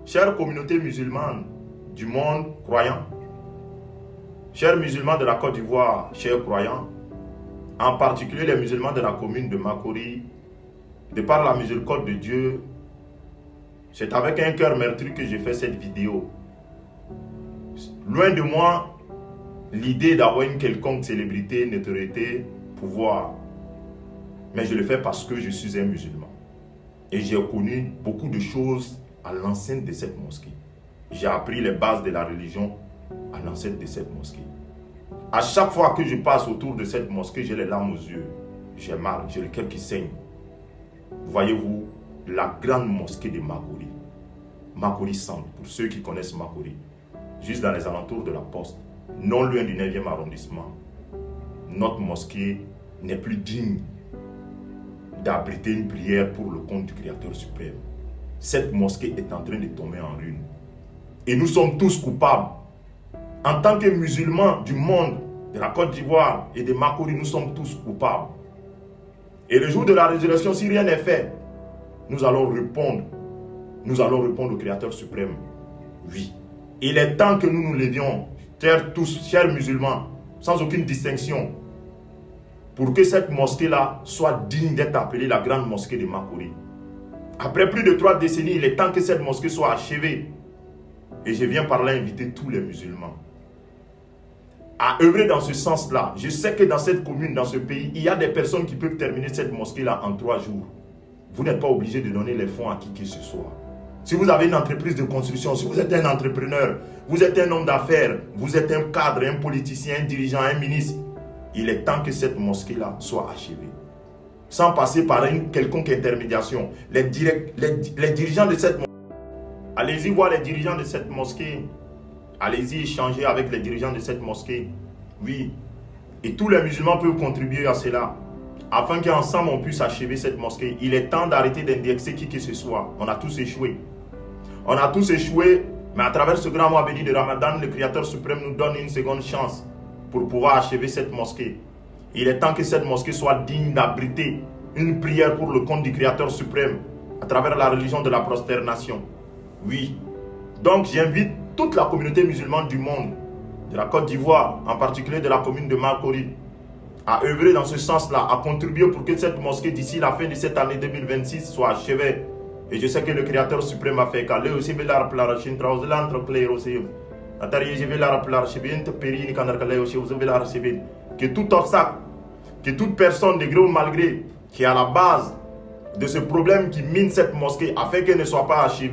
chère communauté musulmane du monde croyant, chers musulmans de la Côte d'Ivoire, chers croyants, en particulier les musulmans de la commune de Makori, de par la miséricorde de Dieu, c'est avec un cœur meurtri que j'ai fait cette vidéo. Loin de moi l'idée d'avoir une quelconque célébrité, notoriété, pouvoir. Mais je le fais parce que je suis un musulman. Et j'ai connu beaucoup de choses à l'enceinte de cette mosquée. J'ai appris les bases de la religion à l'enceinte de cette mosquée. À chaque fois que je passe autour de cette mosquée, j'ai les larmes aux yeux. J'ai mal, j'ai le cœur qui saigne. Voyez-vous, la grande mosquée de Makori. Makori Centre, pour ceux qui connaissent Makori. Juste dans les alentours de la Poste, non loin du 9e arrondissement. Notre mosquée n'est plus digne d'abriter une prière pour le compte du Créateur suprême. Cette mosquée est en train de tomber en ruine. Et nous sommes tous coupables. En tant que musulmans du monde, de la Côte d'Ivoire et de Makori, nous sommes tous coupables. Et le jour de la résurrection, si rien n'est fait, nous allons répondre. Nous allons répondre au Créateur suprême. Oui. Il est temps que nous nous levions, chers musulmans, sans aucune distinction, pour que cette mosquée-là soit digne d'être appelée la grande mosquée de Makori. Après plus de 3 décennies, il est temps que cette mosquée soit achevée. Et je viens par là inviter tous les musulmans à œuvrer dans ce sens-là. Je sais que dans cette commune, dans ce pays, il y a des personnes qui peuvent terminer cette mosquée-là en 3 jours. Vous n'êtes pas obligé de donner les fonds à qui que ce soit. Si vous avez une entreprise de construction, si vous êtes un entrepreneur, vous êtes un homme d'affaires, vous êtes un cadre, un politicien, un dirigeant, un ministre, il est temps que cette mosquée-là soit achevée. Sans passer par une quelconque intermédiation. Les dirigeants de cette mosquée, allez-y voir les dirigeants de cette mosquée. Allez-y échanger avec les dirigeants de cette mosquée. Oui. Et tous les musulmans peuvent contribuer à cela. Afin qu'ensemble on puisse achever cette mosquée. Il est temps d'arrêter d'indexer qui que ce soit. On a tous échoué. On a tous échoué. Mais à travers ce grand mois béni de Ramadan, le Créateur suprême nous donne une seconde chance pour pouvoir achever cette mosquée. Il est temps que cette mosquée soit digne d'abriter une prière pour le compte du Créateur suprême à travers la religion de la prosternation. Oui. Donc j'invite toute la communauté musulmane du monde, de la Côte d'Ivoire, en particulier de la commune de Makori, à œuvrer dans ce sens-là, à contribuer pour que cette mosquée d'ici la fin de cette année 2026 soit achevée. Et je sais que le Créateur suprême a fait que tout obstacle, que toute personne de gré ou malgré qui est à la base de ce problème qui mine cette mosquée afin qu'elle ne soit pas achevée,